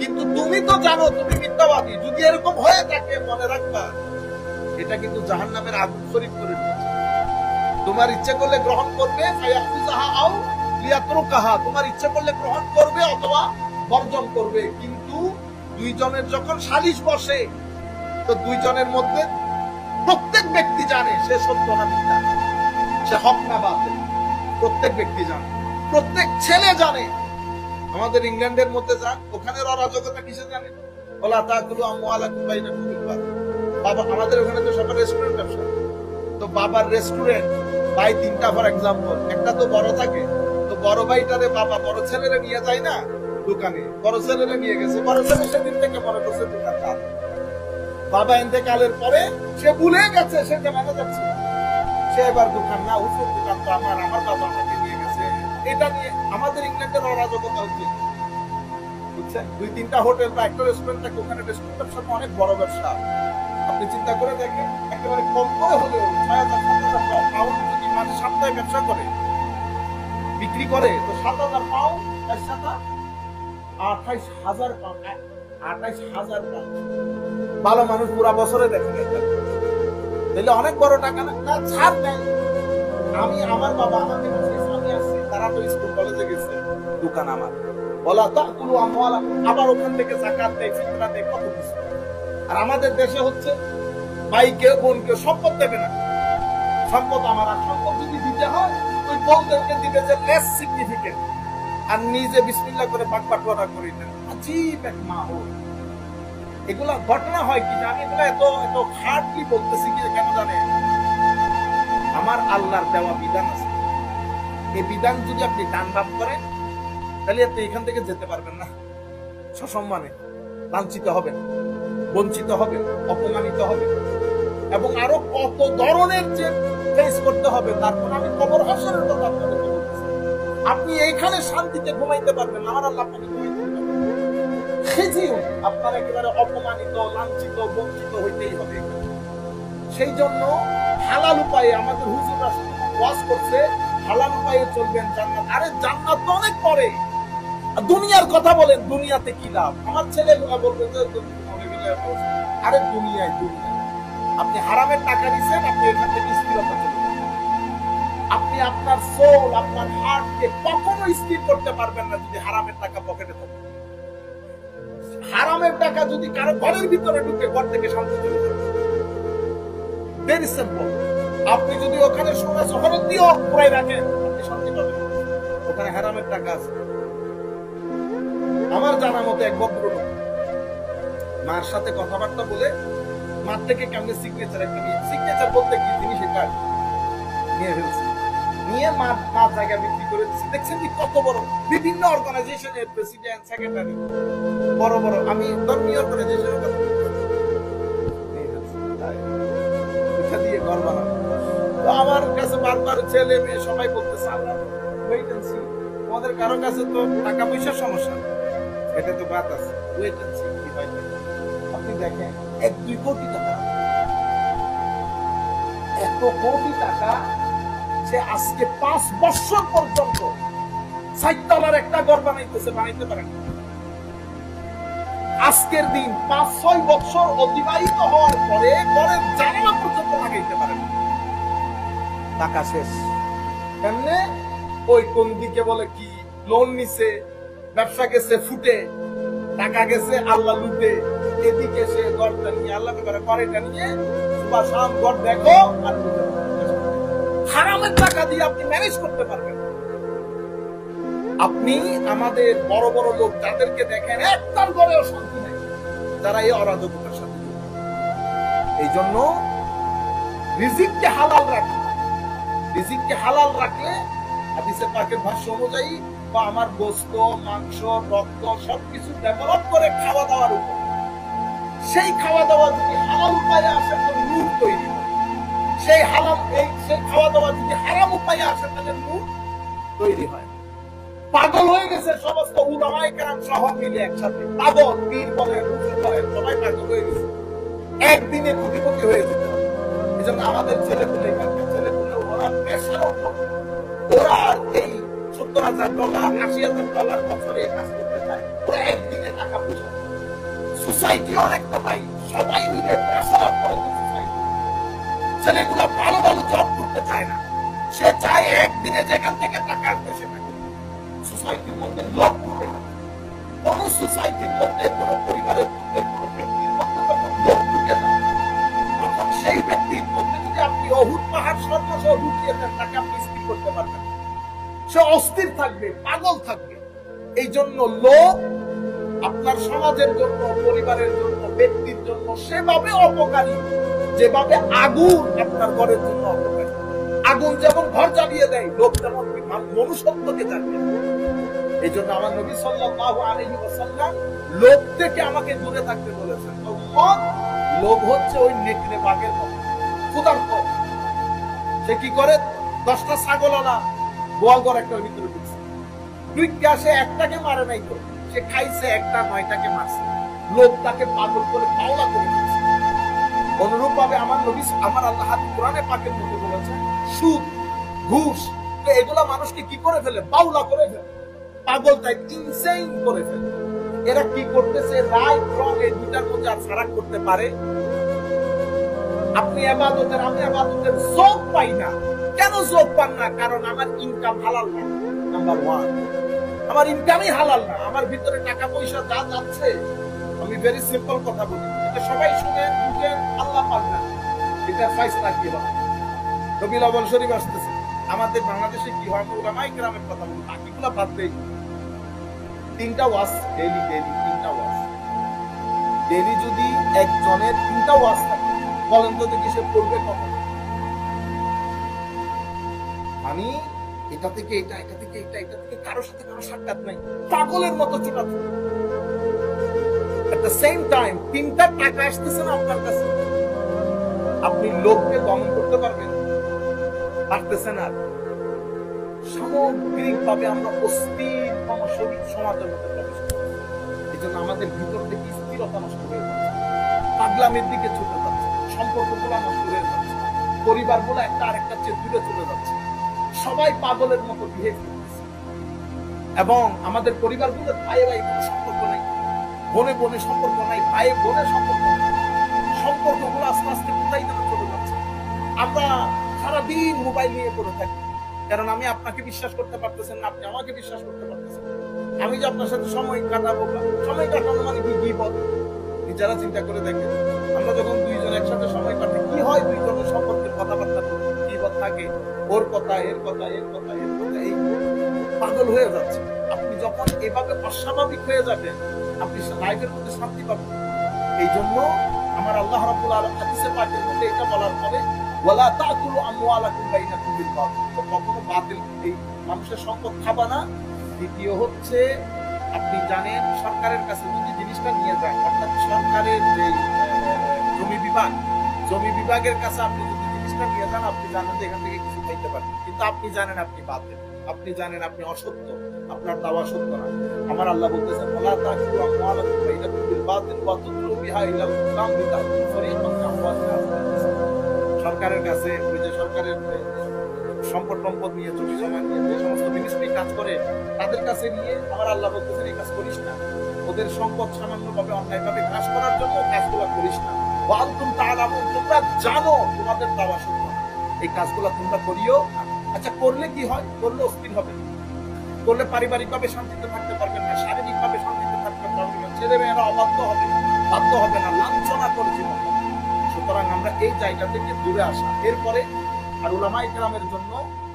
কিন্তু তুমি তো জানো তুমি মিথ্যাবাদী। যদি এরকম হয়ে থাকে মনে রাখবা এটা কিন্তু জাহান্নামের আগুন শরীফ করে দিয়েছে। তোমার ইচ্ছা করলে গ্রহণ করবে, ফায়াখুযাহা আও লিয়াতরুকাহা, তোমার ইচ্ছা করলে গ্রহণ করবে অথবা বর্জন করবে। কিন্তু দুইজনের যখন সালিশ বসে, তো দুইজনের মধ্যে প্রত্যেক ব্যক্তি জানে সে সত্য না মিথ্যা, সে হক না বাতিল, প্রত্যেক ব্যক্তি জানে, প্রত্যেক ছেলে জানে। আমাদের ইংল্যান্ডের মধ্যে যান, ওখানে অরাজকতা কিসে জানে, ওলা তাকুলু আমওয়ালাকুম বাইনাকুম বিল বাতিল। বাবা আমাদের ওখানে তো সবার রেস্টুরেন্ট ব্যবসা, তো বাবার রেস্টুরেন্ট ভাই তিনটা, ফর এক্সাম্পল, একটা তো বড় থাকে, তো বড় ভাইটারে বাবা বড় ছেলেরে নিয়ে যায় না দোকানে, বড় ছেলেরে নিয়ে গেছে, বড় ছেলে সেদিন থেকে মনে করছে দোকানদার। বাবা ইন্তেকালের পরে সে ভুলে গেছে সে যে ম্যানেজার ছিল, সে এবার দোকান না, হুজুর দোকান তো আমার বাবা আমাকে নিয়ে গেছে। এটা নিয়ে আমাদের ইংল্যান্ডের অরাজকতা হচ্ছে, বুঝছেন? দুই তিনটা হোটেল বা একটা রেস্টুরেন্ট থাকে, ওখানে রেস্টুরেন্টের সাথে অনেক বড় ব্যবসা। আপনি চিন্তা করে দেখেন, একেবারে কম করে হলেও ৬,০০০-৭,০০০ পাউন্ড যদি মাস সপ্তাহে ব্যবসা করে বিক্রি করে, তো ৭,০০০ পাউন্ড, ২৮,০০০ পাউন্ড, ২৮,০০০ পাউন্ড। ভালো মানুষ পুরা বছরে দেখেন এটা, তাহলে অনেক বড় টাকা না, ছাড় নেই। আমি আমার বাবা আমাকে আমি আসছি, তারা তো স্কুল কলেজে গেছে, দোকান আমার, বলা তাকুলু আমওয়ালাকুম, আবার ওখান থেকে যাকাত দেয়, ফিতরা দেয়, কত কিছু। আর আমাদের দেশে হচ্ছে ভাইকে বোনকে সম্পদ দেবে না, সম্পদ আমার, আর সম্পদ যদি দিতে হয় ওই বোনদেরকে দিবে যে লেস সিগনিফিকেন্ট, আর নিজে বিসমিল্লাহ করে বাটবাটোয়ারা করে দেন। আজীব এক মাহৌল। এগুলা ঘটনা হয় কি, আমি এগুলা এত এত হার্ডলি বলতেছি কি কেন জানেন, আমার আল্লাহর দেওয়া বিধান আছে, এই বিধান যদি আপনি টান বাপ করেন তাহলে আপনি এখান থেকে যেতে পারবেন না, সসম্মানে লাঞ্ছিত হবেন, বঞ্চিত হবেন, অপমানিত হবেন, এবং আরো কত ধরনের যে ফেস করতে হবে। তারপর আমি কবর হাসরের কথা আপনাদের বলতেছি, আপনি এইখানে শান্তিতে ঘুমাইতে পারবেন না, আমার আল্লাহ আপনাকে ঘুমাইতে দিবেন না। আপনার একেবারে অপমানিত, লাঞ্ছিত, বঞ্চিত হইতেই হবে। সেই জন্য হালাল উপায়ে আমাদের হুজুররা ওয়াজ করছে, হালাল উপায়ে চলবেন, জান্নাত। আরে জান্নাত তো অনেক পরে, দুনিয়ার কথা বলেন, দুনিয়াতে কি লাভ? আমার ছেলেগুলা বলবে যে আরে দুনিয়ায় দুনিয়া, আপনি হারামের টাকা দিচ্ছেন, আপনি এখান থেকে স্থিরতা চলে, আপনি আপনার সোল, আপনার হার্টকে কখনো স্থির করতে পারবেন না যদি হারামের টাকা পকেটে থাকে। হারামের টাকা যদি কারো ঘরের ভিতরে ঢুকে ঘর থেকে শান্তি চলে যাবে। Very simple. আপনি যদি ওখানে সোনা শহরত দিয়েও পুরাই রাখেন, আপনি শান্তি পাবেন। ওখানে হারামের টাকা আছে। আমার জানা মতো এক ভদ্রলোক মার সাথে কথাবার্তা বলে মার থেকে কেমনে সিগনেচার একটা নিয়ে, সিগনেচার বলতে কি জিনিস এটা নিয়ে ফেলছে, নিয়ে মার জায়গা বিক্রি করে দিচ্ছে। দেখছেন কি কত বড় বিভিন্ন অর্গানাইজেশনের প্রেসিডেন্ট, সেক্রেটারি, বড় বড়, আমি ধর্মীয় অর্গানাইজেশনের কথা দিয়ে ঘর বানাবো। তো আমার কাছে বারবার ছেলে মেয়ে সবাই বলতেছে, আল্লাহ ওয়েট এন্ড সি, তোমাদের কারো কাছে তো টাকা পয়সার সমস্যা, এটা তো বাদ আছে, ওয়েট এন্ড সি কি হয়। আপনি দেখেন 1-2 কোটি টাকা, এত কোটি টাকা সে আজকে 5 বছর পর্যন্ত 60 তলার একটা ঘর বানাইতে পারেন। আজকের দিন 5-6 বছর অতিবাহিত হওয়ার পরে ঘরের জানালা পর্যন্ত লাগাইতে পারেন। টাকা শেষ কেমনে? ওই কোন দিকে বলে কি লোন নিছে, ব্যবসা গেছে ফুটে, টাকা গেছে আল্লাহ লুটে, এদিকে সে ঘরটা নিয়ে আল্লাহ ঘরেটা নিয়ে সুবা শাম ঘর দেখো আর হারামের টাকা দিয়ে আপনি ম্যানেজ করতে পারবেন। আপনি আমাদের বড় বড় লোক যাদেরকে দেখেন একটার ঘরেও শান্তি নেই, যারা এই অরাজকতার সাথে। এই জন্য রিজিককে হালাল রাখে, রিজিককে হালাল রাখলে হাদিসে পাকের ভাষ্য অনুযায়ী বা আমার গোশত, মাংস, রক্ত সবকিছু ডেভেলপ করে খাওয়া দাওয়ার উপর, সেই খাওয়া দাওয়া যদি হালাল উপায়ে আসে তো নূর তৈরি হয়। সেই খাওয়া দাওয়া যদি হারাম উপায়ে আসে তাহলে নূর তৈরি হয়। পাগল হয়ে গেছে সমস্ত উলামায়ে কেরাম সহ মিলে একসাথে, পাগল, পীর বলেন, হুজুর বলেন, সবাই পাগল হয়ে গেছে, একদিনে কোটিপতি হয়ে যেতে হবে। এই জন্য আমাদের ছেলেপুলে ওরা পেশার উপর, ওরা এই $70,000, $80,000 বছরে কাজ করতে চায়, ওরা একদিনে টাকা পয়সা। সোসাইটি অনেকটা পাই, সবাই মিলে পেশার করে সোসাইটি। ছেলেগুলো ভালো ভালো জব করতে চায় না, সে চায় একদিনে যেখান থেকে টাকা আসবে সেটা। সোসাইটির মধ্যে লোক ঢুকে, কোন সোসাইটির মধ্যে কোন পরিবারের মধ্যে কোন ব্যক্তির মধ্যে যখন লোক ঢুকে না, তখন সেই ব্যক্তির মধ্যে যদি আপনি অহুত পাহাড় সর্বসহ ঢুকিয়ে দেন, তাকে আপনি স্থির করতে পারবেন। সে অস্থির থাকবে, পাগল থাকবে। এই জন্য লোক আপনার সমাজের জন্য, পরিবারের জন্য, ব্যক্তির জন্য সেভাবে অপকারী যেভাবে আগুন আপনার ঘরের জন্য অপকারী। আগুন যেমন ঘর জ্বালিয়ে দেয়, লোক যেমন মনুষ্যত্বকে জ্বালিয়ে দেয়। এই জন্য আমার নবী সাল্লাল্লাহু আলাইহি ওয়াসাল্লাম লোভ থেকে আমাকে দূরে থাকতে বলেছেন। লোভ হচ্ছে ওই নেকড়ে বাঘের মতো ক্ষুধার্ত। সে কি করে? 10টা ছাগল আনা গোয়াল ঘর একটার ভিতরে ঢুকছে, দুইটা সে একটাকে মারে নাই তো, সে খাইছে একটা, 9টাকে মারছে। লোভ তাকে পাগল করে পাওলা করে দিয়েছে। অনুরূপ ভাবে আমার নবী, আমার আল্লাহ কোরআনে পাকের মধ্যে বলেছেন সুদ, ঘুষ, এগুলা মানুষকে কি করে ফেলে? বাউলা করে ফেলে, পাগল টাইপ, ইনসেইন করে ফেলে। এরা কি করতেছে? রাইট রং এই দুইটার মধ্যে আর ফারাক করতে পারে? আপনি ইবাদতের, আমি ইবাদতের যোগ পাই না। কেন যোগ পান না? কারণ আমার ইনকাম হালাল না। নাম্বার 1, আমার ইনকামই হালাল না। আমার ভিতরে টাকা পয়সা যা যাচ্ছে, আমি ভেরি সিম্পল কথা বলি, এটা সবাই শুনে বুঝেন, আল্লাহ পাক না এটা ফয়সালা কি হবে। রবিউল আউয়াল শরীফ আসতেছে, আমাদের বাংলাদেশে কি হয়, উলামায়ে কেরামের কথা বলি, বাকিগুলো বাদ দেই। 3টা ওয়াজ ডেইলি, 3টা ওয়াজ ডেইলি। যদি একজনের 3টা ওয়াজ থাকে, বলেন তো দেখি সে পড়বে কখন? আমি এটা থেকে এটা, এটা থেকে এটা, এটা থেকে কারোর সাথে কারো সাক্ষাৎ নাই, পাগলের মতো ছোটাছুটি। At the same time 3টা টাকা আসতেছে না আপনার কাছে, আপনি লোককে দমন করতে পারবেন? পারতেছেন না। সামগ্রিকভাবে আমরা অস্থির সমাজের মধ্যে প্রবেশ করছি। এই জন্য আমাদের ভিতর থেকে স্থিরতা নষ্ট হয়ে যাচ্ছে, পাগলামের দিকে ছুটে যাচ্ছে, সম্পর্কগুলো নষ্ট হয়ে যাচ্ছে, পরিবারগুলো একটা আরেকটা চেয়ে দূরে চলে যাচ্ছে, সবাই পাগলের মতো বিহেভ করতেছে। এবং আমাদের পরিবারগুলো ভাই ভাই কোনো সম্পর্ক নাই, বোনে বোনে সম্পর্ক নাই, ভাই বোনে সম্পর্ক নাই, সম্পর্কগুলো আস্তে আস্তে কোথায় যেন চলে যাচ্ছে। আমরা সারাদিন মোবাইল নিয়ে পড়ে থাকি, কারণ আমি আপনাকে বিশ্বাস করতে পারতেছেন না, আপনি আমাকে বিশ্বাস করতে পারতেছেন। আমি যে আপনার সাথে সময় কাটাবো, সময় কাটানো মানে কি গীবত? যারা চিন্তা করে দেখেন, আমরা যখন দুইজন একসাথে সময় কাটাই কি হয়? দুইজনের সম্পর্কে কথাবার্তা গীবত থাকে, ওর কথা এর কথা এর কথা এর কথা, এই পাগল হয়ে যাচ্ছে। আপনি যখন এভাবে অস্বাভাবিক হয়ে যাবেন, আপনি লাইফের মধ্যে শান্তি পাবেন। এই জন্য আমার আল্লাহ রাব্বুল আলামিন হাদিসে পাকের মধ্যে এটা বলার পরে ওয়ালা তাকুলু আমওয়ালাকুম বাইনাকুম বিল বাতিল, কখনো বাতিল এই মানুষের সম্পদ খাবা না। দ্বিতীয় হচ্ছে, আপনি জানেন সরকারের কাছে যদি জিনিসটা নিয়ে যান, অর্থাৎ সরকারের যে জমি বিভাগের কাছে আপনি যদি জিনিসটা নিয়ে যান, আপনি জানেন যে এখান থেকে কিছু খাইতে পারেন, কিন্তু আপনি জানেন আপনি বাতিল, আপনি জানেন আপনি অসত্য, আপনার দাওয়া সত্য না। আমার আল্লাহ বলতেছেন ওয়ালা তাকুলু আমওয়ালাকুম বাইনাকুম বিল বাতিল ওয়া তুদলু বিহা ইলাল হুকাম বিতাকুলু ফরিকান মিন আমওয়ালিন। সরকারের কাছে ওই যে সরকারের সম্পদ নিয়ে, জমি জমা নিয়ে যে সমস্ত মিনিস্ট্রি কাজ করে, তাদের কাছে নিয়ে আমার আল্লাহ বলতেছেন এই কাজ করিস না। ওদের সম্পদ সামান্যভাবে অন্যায়ভাবে কাজ করার জন্য কাজগুলো করিস না। ওয়ান্তুম তাআলামুন, তোমরা জানো তোমাদের দাওয়া সত্য না, এই কাজগুলো তোমরা করিও। আচ্ছা, করলে কি হয়? করলে অস্থির হবে, করলে পারিবারিকভাবে শান্তিতে থাকতে পারবেন না, শারীরিকভাবে শান্তিতে থাকতে পারবেন না, ছেলে মেয়েরা অবাধ্য হবে, বাধ্য হবে না, লাঞ্ছনা করে জীবন। সুতরাং আমরা এই জায়গা থেকে দূরে আসা। এরপরে আর উলামায়ে কেরামের জন্য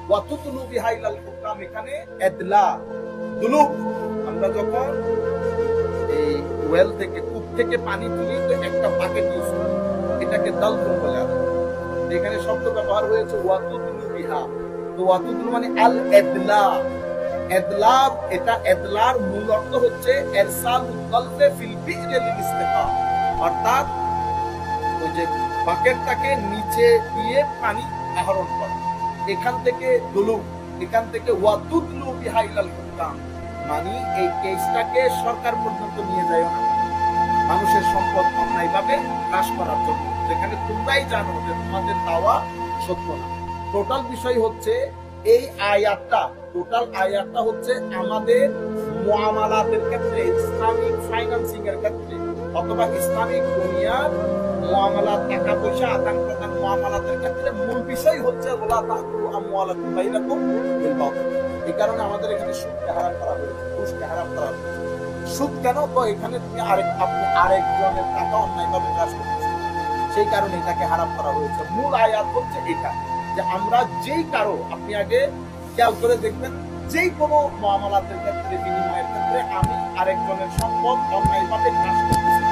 ওয়াতুতুলু বিহাইলাল হুকাম, এখানে এদলা দুলুক, আমরা যখন এই ওয়েল থেকে কূপ থেকে পানি তুলি তো একটা বাকেট ইউজ করি, এটাকে দালকুল বলে। এখানে শব্দ ব্যবহার হয়েছে ওয়াতুতুলু বিহা, তো ওয়াতুতুলু মানে আল এদলা। এদলা, এটা এদলার মূল অর্থ হচ্ছে ইরসালুল কলবে ফিল বি'রি লিল ইস্তিকা, অর্থাৎ ওই যে বাকেটটাকে নিচে দিয়ে পানি আহরণ করা। এখান থেকে দুলু, এখান থেকে ওয়াতুদলু বিহাইলাল হুকাম, মানে এই কেসটাকে সরকার পর্যন্ত নিয়ে যায় না, মানুষের সম্পদ অন্যায়ভাবে হ্রাস করার জন্য, যেখানে তোমরাই জানো যে তোমাদের দাওয়া সত্য না। টোটাল বিষয় হচ্ছে এই আয়াতটা, টোটাল আয়াতটা হচ্ছে আমাদের মুআমালাতের ক্ষেত্রে, ইসলামিক ফাইন্যান্সিং এর ক্ষেত্রে অথবা ইসলামিক দুনিয়ার মুআমালাত, টাকা পয়সা আদান প্রদান মুআমালাতের ক্ষেত্রে মূল বিষয় হচ্ছে ওয়ালা তাকুলু আমওয়ালাকুম বাইনাকুম বিল বাতিল। এই কারণে আমাদের এখানে সুদকে হারাম করা হয়েছে, ঘুষকে হারাম করা হয়েছে। সুদ কেন? তো এখানে আপনি আরেকজনের টাকা অন্যায়ভাবে চাষ করতেছেন, সেই কারণে এটাকে হারাম করা হয়েছে। মূল আয়াত হচ্ছে এটা, যে আমরা যেই কারো, আপনি আগে খেয়াল করে দেখবেন, যেই কোনো মুআমালাতের ক্ষেত্রে, বিনিময়ের ক্ষেত্রে আমি আরেকজনের সম্পদ অন্যায়ভাবে চাষ করতেছি।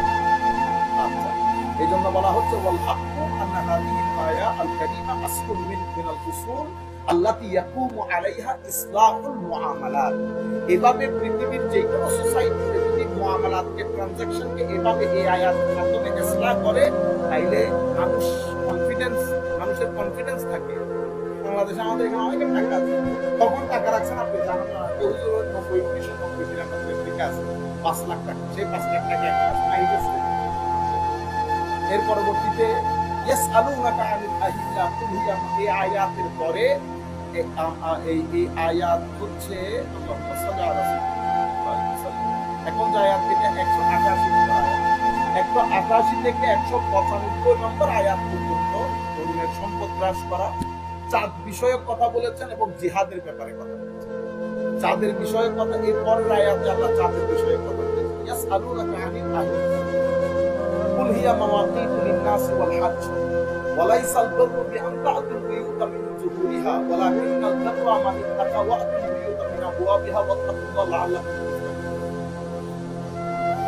আচ্ছা, এই জন্য বলা হচ্ছে ওয়াল হাক্কু আন্না হাযিহিল আয়া আল কারীমা আসলুন মিনাল উসুল আল্লাতী ইয়াকুমু আলাইহা ইসলাহুল মুআমালাত। এভাবে পৃথিবীর যে কোনো সোসাইটিতে যদি মুআমালাতকে, ট্রানজাকশনকে এভাবে এই আয়াতের মাধ্যমে ইসলাহ করে, তাইলে মানুষের কনফিডেন্স থাকে। বাংলাদেশে আমাদের এখানে অনেক টাকা আছে, কখন টাকা রাখছেন আপনি জানেন না, 1990 ঠিক আছে 5 লাখ টাকা, সেই 5 লাখ টাকা একটা নাই গেছে। এর পরবর্তীতে ইয়াসআলুনাকা আনিল আহিল্লা কুল হিয়া, এই আয়াতের পরে এই আয়াত হচ্ছে আল্লাহুম্মা সাল্লি আলা সাল্লাল্লাহু, এখন যে আয়াত এটা 188 নম্বর আয়াত, 188 থেকে 195 নম্বর আয়াত পর্যন্ত ধর্মের সম্পদ হ্রাস করা, চাঁদ বিষয়ক কথা বলেছেন এবং জিহাদের ব্যাপারে কথা বলেছেন। চাঁদের বিষয়ক কথা, এর পরের আয়াতে আল্লাহ চাঁদের বিষয়ক কথা বলেছেন। ইয়াসআলুনাকা আনিল আহিল্লা কুল হিয়া মাওয়াকিতু লিন-নাসি ওয়াল হাজ্জ ওয়া লাইসাল বিররু বিআন তা'তুল বুয়ুতা মিন যুহুরিহা ওয়ালাকিন্নাল বিররা মান ইত্তাকা ওয়া আতুল বুয়ুতা মিন আবওয়াবিহা ওয়াত্তাকুল্লাহ লাআল্লাকুম তুফলিহুন।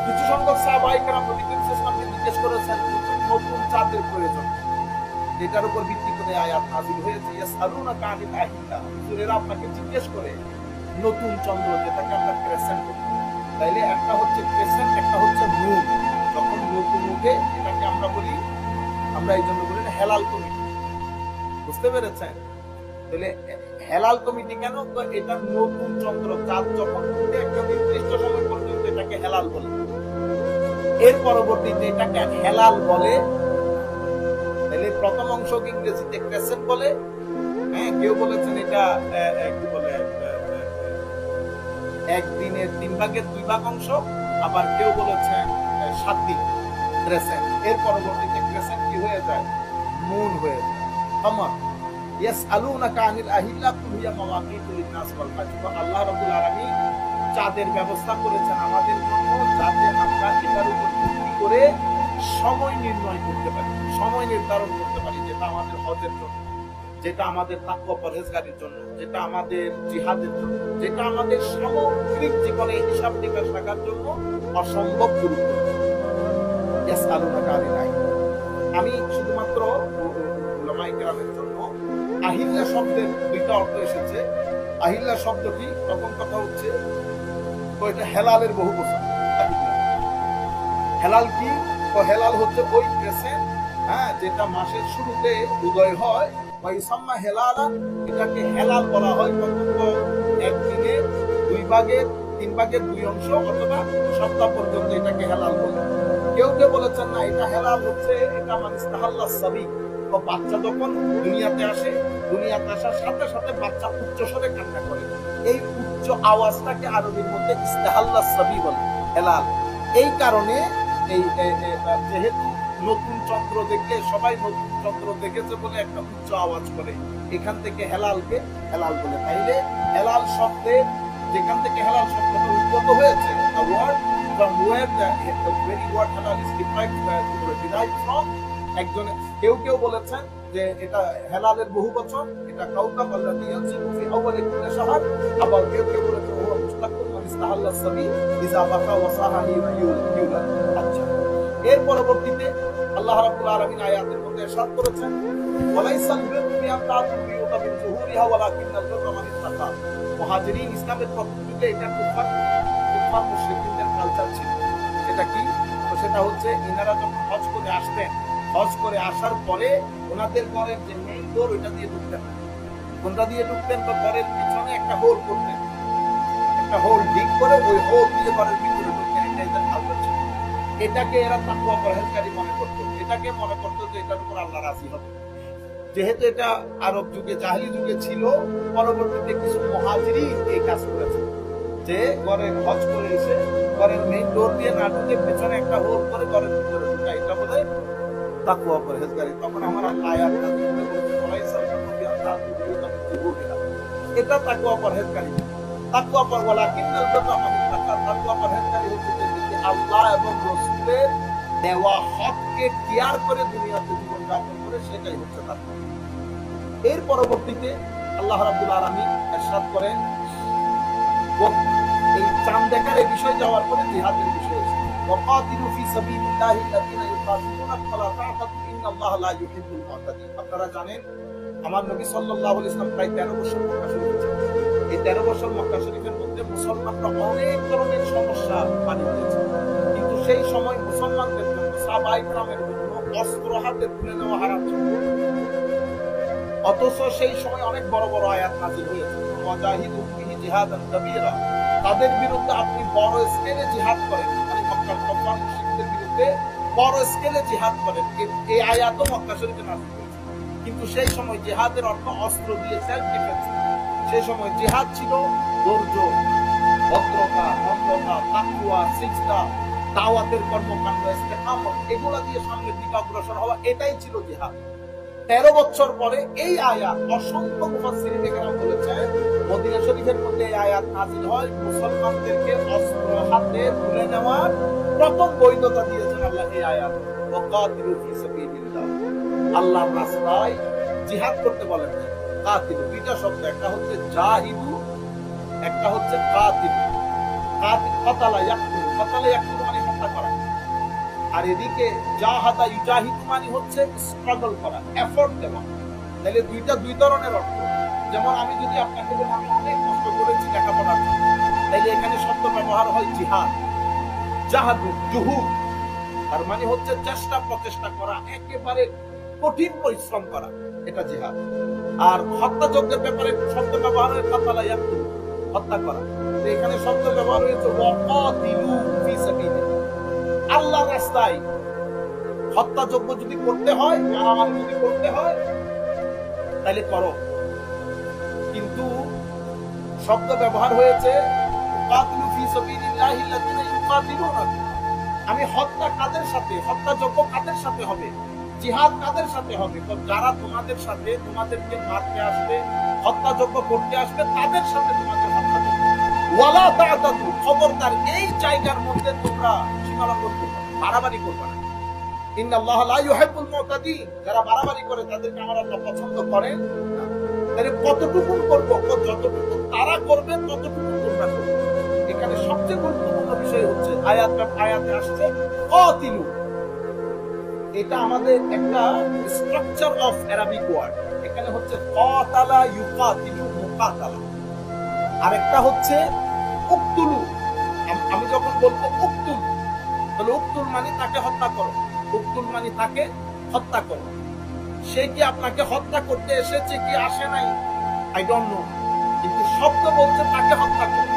কিছু সংখ্যক সাহাবায়ে কেরাম নবী করিম সাল্লাল্লাহু আলাইহি ওয়াসাল্লামকে জিজ্ঞেস করেছেন নতুন চাঁদের প্রয়োজন, এটার উপর ভিত্তি করে আয়াত নাযিল হয়েছে ইয়াসআলুনাকা আনিল আহিল্লা, রাসূলেরা আপনাকে জিজ্ঞেস করে নতুন চন্দ্র, যেটাকে আমরা ক্রেসেন্ট বলি। তাইলে একটা হচ্ছে ক্রেসেন্ট, একটা হচ্ছে মুন। যখন নতুন উঠে এটাকে আমরা বলি, আমরা এই জন্য বলি হেলাল কমিটি, বুঝতে পেরেছেন? তাহলে হেলাল কমিটি কেন? তো এটা নতুন চন্দ্র, চাঁদ যখন উঠে একটা নির্দিষ্ট সময় পর্যন্ত এটাকে হেলাল বলে, এর পরবর্তীতে এটাকে হেলাল বলে। তাহলে প্রথম অংশ ইংরেজিতে ক্রেসেন্ট বলে, হ্যাঁ, কেউ বলেছেন এটা কি বলে একদিনের 3 ভাগের 2 ভাগ অংশ, আবার কেউ বলেছেন 7 দিন ক্রেসেন্ট। এর পরবর্তীতে ক্রেসেন্ট কি হয়ে যায়? মুন হয়ে যায়। আমার ইয়াসআলুনাকা আনিল আহিল্লা কুল হিয়া মাওয়াকিতু লিন-নাস ওয়াল হাজ্জ। আল্লাহ রাব্বুল আলামিন চাঁদের ব্যবস্থা করেছেন আমাদের জন্য, যাতে আমরা এটার উপর ভিত্তি করে সময় নির্ণয় করতে পারি, সময় নির্ধারণ করতে পারি, যেটা আমাদের হজের জন্য, যেটা আমাদের তাকওয়া পরহেজগারির জন্য, যেটা আমাদের জিহাদের জন্য, যেটা আমাদের সামগ্রিক জীবনে হিসাব নিকাশ রাখার জন্য অসম্ভব গুরুত্বপূর্ণ। আমি শুধুমাত্র উলামায়ে কেরামের জন্য আহিল্লা শব্দের দুইটা অর্থ এসেছে। আহিল্লা শব্দটি তখন কথা হচ্ছে এটা হেলালের বহু বচন। হেলাল কি? হেলাল হচ্ছে ওই ক্রেসেন্ট, যেটা মাসের শুরুতে উদয় হয়, এটাকে হেলাল বলা হয়। একদিনে 2 ভাগের 3 ভাগের 2 অংশ অথবা সপ্তাহ পর্যন্ত এটাকে হেলাল বলে। কেউ কেউ বলেছেন না, এটা হেলাল হচ্ছে এটা মানিস্তাহাল্লাস সাবি, বাচ্চা যখন দুনিয়াতে আসে, দুনিয়াতে আসার সাথে সাথে বাচ্চা উচ্চ স্বরে কান্না করে, এই উচ্চ আওয়াজটাকে আরবির মধ্যে ইস্তাহাল্লাস সাবি বলে, হেলাল। এই কারণে এই যেহেতু নতুন চন্দ্র দেখলে সবাই নতুন চন্দ্র দেখেছে বলে একটা উচ্চ আওয়াজ করে, এখান থেকে হেলালকে হেলাল বলে। তাইলে হেলাল শব্দে যেখান থেকে হেলাল শব্দটা উদ্ভূত হয়েছে, the word from where the very word halal is derived from, একজন কেউ কেউ বলেছেন যে এটা হেলালের বহুবচন, এটা কাউকাব আল্লাযী ইয়ানজিলু ফি আউয়ালি কুল্লি শাহর। আবার কেউ কেউ বলেছেন হুয়া মুশতাক্কুন মিন ইস্তাহাল্লাস সাবি ইযা বাকা ওয়া সাহাহি ইউলাদ। আচ্ছা, এর পরবর্তীতে আল্লাহ রাব্বুল আলামিন আয়াতের মধ্যে ইরশাদ করেছেন, ওয়ালাইসাল বিররু বিআন তা'তুল বিয়ুতা মিন যুহুরিহা ওয়ালাকিন্নাল বিররা মান ইত্তাকা। মুহাজিরিন ইসলামের প্রথম যুগে এটা কুফার মুশরিকিনদের কালচার ছিল। সেটা কি? সেটা হচ্ছে ইনারা যখন হজ করে আসতেন, হজ করে আসার পরে ওনাদের ঘরের যে মেইন ডোর, ওইটা দিয়ে ঢুকতেন না। কোনটা দিয়ে ঢুকতেন? তো ঘরের পিছনে একটা হোল করতেন, একটা হোল ডিগ করে ওই হোল দিয়ে ঘরের ভিতরে ঢুকতেন। এটাই তার কালচার ছিল। এটাকে এরা তাকওয়া পরহেজগারি মনে করত, এটাকে মনে করত যে এটার উপর আল্লাহ রাজি হবে। যেহেতু এটা আরব যুগে, জাহেলি যুগে ছিল, পরবর্তীতে কিছু মুহাজিরিন এই কাজ করেছে, যে ঘরের হজ করে এসে ঘরের মেইন ডোর দিয়ে না ঢুকে পেছনে একটা হোল করে ঘরের ভিতরে ঢুকা, এটা বলে তাকওয়া পরহেজগারি। তখন আমার আয়াত নাযিল হয়ে বলছে, ওয়ালাইসাল বিররু বিআন তা'তুল বিয়ুতা মিন যুহুরিহা, এটা তাকওয়া পরহেজগারি। তাকওয়া পর ওয়ালাকিন্নাল বিররা মান ইত্তাকা, তাকওয়া পরহেজগারি হচ্ছে যে আল্লাহ এবং রাসূলের দেওয়া হককে কেয়ার করে দুনিয়াতে জীবন যাপন করে, সেটাই হচ্ছে তাকওয়া। এর পরবর্তীতে আল্লাহ রাব্বুল আলামিন ইরশাদ করেন, এই চাঁদ দেখার এই বিষয় যাওয়ার পরে জিহাদের বিষয় এসেছে, ওয়াকাতিলু ফি সাবিলিল্লাহি আল্লাযীনা ইউকাতিলুনাকুম ওয়া লা তা'তাদু ইন্নাল্লাহা লা ইউহিব্বুল মু'তাদিন। আপনারা জানেন আমার নবী সাল্লাল্লাহু আলাইহি ওয়াসাল্লাম প্রায় 13 বছর মক্কা শরীফে ছিলেন। এই 13 বছর মক্কা শরীফের মধ্যে মুসলমানরা অনেক ধরনের সমস্যা পানি দিয়েছে, কিন্তু সেই সময় মুসলমানদের জন্য, সাহাবায়ে কেরামের জন্য অস্ত্র হাতে তুলে নেওয়া হারাম ছিল। অথচ সেই সময় অনেক বড় বড় আয়াত নাযিল হয়েছে, ওয়াজাহিদু বিহি জিহাদান কাবীরা, তাদের বিরুদ্ধে আপনি বড় স্কেলে জিহাদ করেন, মানে মক্কার কুফার মুশরিকদের বিরুদ্ধে বড় স্কেলে জিহাদ করেন। এই আয়াতও মক্কা শরীফে নাযিল হয়েছে। কিন্তু সেই সময় জিহাদের অর্থ অস্ত্র দিয়ে সেলফ ডিফেন্স। সেই সময় জিহাদ ছিল ধৈর্য, ভদ্রতা, নম্রতা, তাকওয়া, সিজদা, দাওয়াতের কর্মকাণ্ড, ইস্তেকামত, এগুলা দিয়ে সামনের দিকে অগ্রসর হওয়া, এটাই ছিল জিহাদ। 13 বছর পরে এই আয়াত, অসংখ্য মুফাসসিরিন কেরাম বলেছেন, মদিনা শরীফের মধ্যে এই আয়াত নাযিল হয় মুসলমানদেরকে অস্ত্র হাতে তুলে নেওয়ার প্রথম বৈধতা দিয়েছেন আল্লাহ এই আয়াত, ওয়াকাতিলু ফি সাবিলিল্লাহ, আল্লাহর রাস্তায় জিহাদ করতে বলেন। কাতিলু, দুইটা শব্দ, একটা হচ্ছে জাহিদু, একটা হচ্ছে কাতিলু। কাতালা ইয়াকতুলু, কাতালা ইয়াকতুলু মানে হত্যা করা, আর এদিকে জাহাদা ইউজাহিদু মানে হচ্ছে স্ট্রাগল করা, এফোর্ট দেওয়া। তাহলে দুইটা দুই ধরনের অর্থ। যেমন আমি যদি আপনাকে বলি আমি অনেক কষ্ট করেছি লেখাপড়ার জন্য, তাইলে এখানে শব্দ ব্যবহার হয় জিহাদ, জাহাদু, জুহুদ, তার মানে হচ্ছে চেষ্টা, প্রচেষ্টা করা, একেবারে কঠিন পরিশ্রম করা, এটা জিহাদ। আর হত্যাযজ্ঞের ব্যাপারে শব্দ ব্যবহার হয় কাতালা ইয়াকতুলু, হত্যা করা। তো এখানে শব্দ ব্যবহার হয়েছে ওয়াকাতিলু ফি সাবিলিল্লাহ, আল্লাহর রাস্তায় হত্যাযজ্ঞ যদি করতে হয়, মারামারি যদি করতে হয়, তাহলে করো। কিন্তু শব্দ ব্যবহার হয়েছে কাতিলু ফি সাবিলিল্লাহি আল্লাযীনা ইউকাতিলুনাকুম, আমি হত্যা কাদের সাথে, হত্যাযজ্ঞ কাদের সাথে হবে, জিহাদ কাদের সাথে হবে? তো যারা তোমাদের সাথে, তোমাদেরকে মারতে আসবে, হত্যাযজ্ঞ করতে আসবে, তাদের সাথে তোমাদের হত্যাযজ্ঞ। ওয়ালা তা'তাদু, খবরদার এই জায়গার মধ্যে তোমরা সীমালঙ্ঘন করবে না, বাড়াবাড়ি করবে না। ইন্নাল্লাহা লা ইউহিব্বুল মুতাদিন, যারা বাড়াবাড়ি করে তাদেরকে আমার আল্লাহ পছন্দ করেন না। তাহলে কতটুকু করব, যতটুকু তারা করবে ততটুকু তোমরা করবে। এখানে সবচেয়ে গুরুত্বপূর্ণ বিষয় হচ্ছে আয়াতে আসছে কাতিলু। এটা আমাদের একটা স্ট্রাকচার অফ অ্যারাবিক ওয়ার্ড। এখানে হচ্ছে কাতালা ইউকাতিলু, মুকাতালা। আরেকটা হচ্ছে উকতুলু। আমি যখন বলবো উকতুল, তাহলে উকতুল মানে তাকে হত্যা করো, উকতুল মানে তাকে হত্যা করো। সে কি আপনাকে হত্যা করতে এসেছে কি আসে নাই, আই ডোন্ট নো, কিন্তু শব্দ বলছে তাকে হত্যা করো।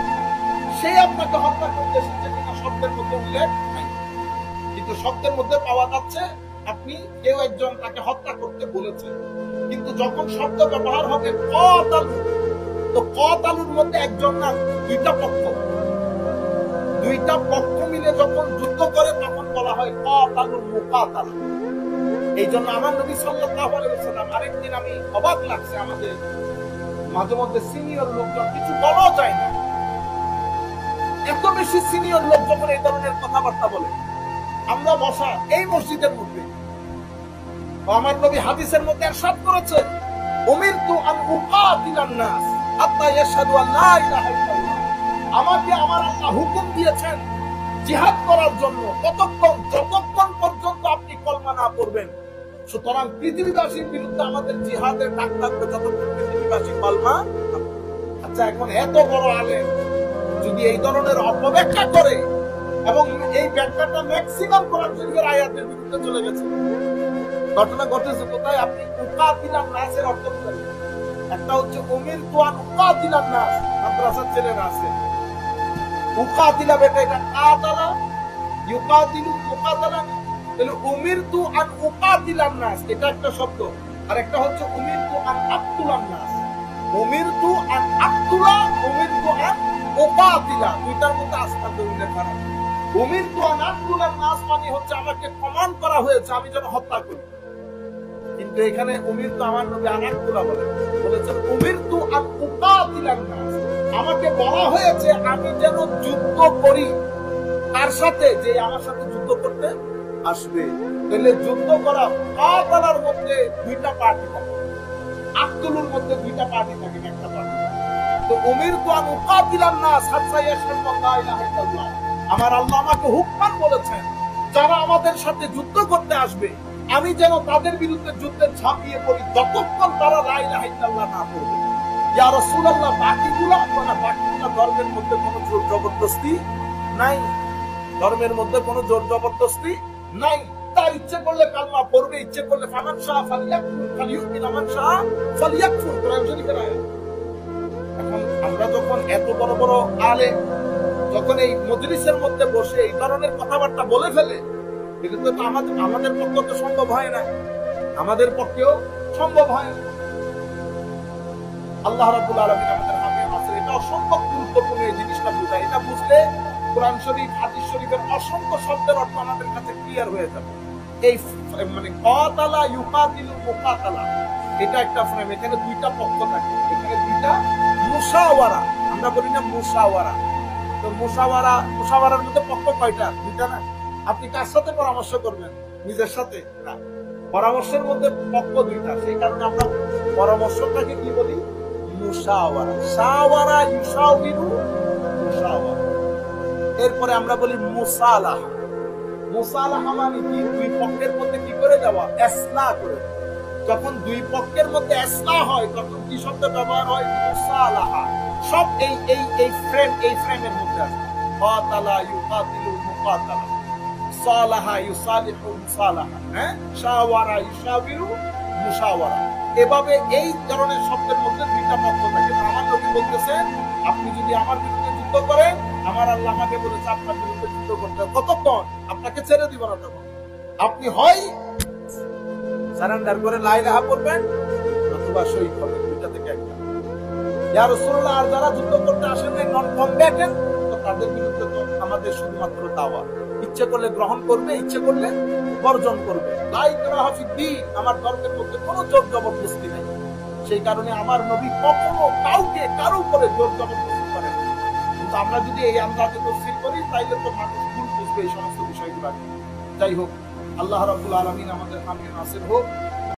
সে আপনাকে হত্যা করতে এসেছে কিনা শব্দের মধ্যে উল্লেখ নাই, কিন্তু শব্দের মধ্যে পাওয়া যাচ্ছে আপনি কেউ একজন তাকে হত্যা করতে বলেছেন। কিন্তু যখন শব্দ ব্যবহার হবে কাতালু, তো কাতালুর মধ্যে একজন না দুইটা পক্ষ, দুইটা পক্ষ মিলে যখন যুদ্ধ করে তখন বলা হয় কাতালু মুকাতালা। এই জন্য আমার নবী সাল্লাল্লাহু আলাইহি ওয়াসাল্লাম, আরেকদিন আমি অবাক লাগছে, আমাদের মাঝে মধ্যে সিনিয়র লোকজন কিছু বলা যায় না, এত বেশি সিনিয়র লোক যখন এই ধরনের কথাবার্তা বলে। আমরা বসা এই মসজিদের মধ্যে, আমার নবী হাদিসের মধ্যে ইরশাদ করেছে, উমিরতু আন উকাতিলান নাস হাত্তা ইয়াশহাদু আন লা ইলাহা ইল্লাল্লাহ। আমাকে আমার আল্লাহ হুকুম দিয়েছেন জিহাদ করার জন্য, যতক্ষণ পর্যন্ত আপনি কলমা না পড়বেন। সুতরাং পৃথিবীবাসীর বিরুদ্ধে আমাদের জিহাদের ডাক থাকবে যতক্ষণ পৃথিবীবাসী কলমা। আচ্ছা, এখন এত বড় আলেম যদি এই ধরনের অপব্যাখ্যা করে, এবং এই ব্যাখ্যাটা ম্যাক্সিমাম কোরআন শরীফের আয়াতের বিরুদ্ধে চলে গেছে। ঘটনা ঘটেছে কোথায়, আপনি উকাতিলান নাসের অর্থ করেন। একটা হচ্ছে উমিরতু আন উকাতিলান নাস, মাদ্রাসার ছেলেরা আছে, উকাতিলা বেটা এটা কাতালা, ইউকাতিলু মুকাতালা। তাহলে উমিরতু আন উকাতিলান নাস এটা একটা শব্দ, আর একটা হচ্ছে উমিরতু আন আকতুলান নাস। উমিরতু আন আকতুলা, উমিরতু আন উকাতিলা, দুইটার মধ্যে আস্তান্ত উল্লেখ করা। উমিরতু আন আকতুলান নাস মানে হচ্ছে আমাকে কমান্ড করা হয়েছে আমি যেন হত্যা করি, কিন্তু এখানে উমিরতু আমার নবী আন আকতুলা বলেছেন উমিরতু আন উকাতিলান নাস, আমাকে বলা হয়েছে আমি যেন যুদ্ধ করি। তার সাথে যে আমার সাথে যুদ্ধ করতে আসবে। তাহলে যুদ্ধ করা, কাতালার মধ্যে দুইটা পার্টি থাকে, আকতুলুর মধ্যে দুইটা পার্টি থাকে, একটা পার্টি। তো উমিরতু আন উকাতিলান নাস হাত্তা ইয়াশহাদু আন লা ইলাহা ইল্লাল্লাহ, আমার আল্লাহ আমাকে হুকমান বলেছেন যারা আমাদের সাথে যুদ্ধ করতে আসবে আমি যেন তাদের বিরুদ্ধে যুদ্ধে ঝাঁপিয়ে পড়ি যতক্ষণ তারা লা ইলাহা ইল্লাল্লাহ না পড়বে। ইয়া রাসূলুল্লাহ, বাকিগুলো ধর্মের মধ্যে কোনো জোর জবরদস্তি নাই, ধর্মের মধ্যে কোনো জোর জবরদস্তি নাই। তার ইচ্ছে করলে কালমা পড়বে, ইচ্ছে করলে ফামান শাহ ফালিয়াকুল ফালিউমিন মান শাহ ফালিয়াকফুর, কোরআন শরীফের আয়াত। এখন আমরা যখন এত বড় বড় আলেম যখন এই মজলিসের মধ্যে বসে এই ধরনের কথাবার্তা বলে ফেলে, এটা তো আমাদের পক্ষে তো সম্ভব হয় না, আমাদের পক্ষেও সম্ভব হয় না। আল্লাহ রাব্বুল আলামিন আমাদের হাফেজ আছে, এটা অসম্ভব গুরুত্বপূর্ণ এই জিনিসটা বুঝা। এটা বুঝলে কোরআন শরীফ হাদিস শরীফের অসংখ্য শব্দের অর্থ আমাদের কাছে ক্লিয়ার হয়ে যাবে। এই মানে কাতালা ইউকাতিলু মুকাতালা এটা একটা ফ্রেম, এখানে দুইটা পক্ষ থাকে, এখানে দুইটা মুশাওয়ারা, আমরা বলি না মুশাওয়ারা। তো মুশাওয়ারার মধ্যে পক্ষ কয়টা? দুইটা না। আপনি কার সাথে পরামর্শ করবেন? নিজের সাথে না, পরামর্শের মধ্যে পক্ষ দুইটা, সেই কারণে আমরা পরামর্শটাকে কি বলি? মুশাওয়ারা। শাওয়ারা ইউশাওবিরু, মুশাওয়ারা। এরপরে আমরা বলি মুসালাহা। মুসালাহা মানে কি? দুই পক্ষের মধ্যে কি করে যাওয়া? ইসলাহ করে। যখন দুই পক্ষের মধ্যে ইসলাহ হয় তখন কি শব্দ ব্যবহার হয়? মুসালাহা। সব এই ফ্রেমের মধ্যে আছে। কাতালা ইউকাতিলু মুকাতালা, সালাহা ইউসালিহু মুসালাহা, হ্যাঁ, শাওয়ারা ইউশাবিরু মুশাওয়ারা। এভাবে এই ধরনের শব্দের মধ্যে দুইটা পক্ষ থাকে। আমার নবী বলতেছেন আপনি যদি আমার বিরুদ্ধে যুদ্ধ করেন, আমার আল্লাহ আমাকে বলেছে আপনার বিরুদ্ধে যুদ্ধ করতে হবে। কতক্ষণ? আপনাকে ছেড়ে দিব না তখন। আপনি হয় সারেন্ডার করে লা ইলাহা পড়বেন অথবা শহীদ হবেন, দুইটা থেকে একটা। ইয়া রাসূলুল্লাহ, আর যারা যুদ্ধ করতে আসেন নাই, নন কমব্যাটেন্ট, তো তাদের বিরুদ্ধে তো আমাদের শুধুমাত্র দাওয়াত। ইচ্ছে করলে গ্রহণ করবে, ইচ্ছে করলে বর্জন করবে। লা ইকরাহা ফিদ্দীন, আমার ধর্মের মধ্যে কোনো জোর জবরদস্তি নাই। সেই কারণে আমার নবী কখনো কাউকে কারো উপরে জোর জবরদস্তি করেন। কিন্তু আমরা যদি এই আন্দাজে তফসির করি তাইলে তো মানুষ ভুল বুঝবে এই সমস্ত বিষয়গুলো। যাই হোক, আল্লাহ রাব্বুল আলামিন আমাদের হামিয়ে নাসির হোক।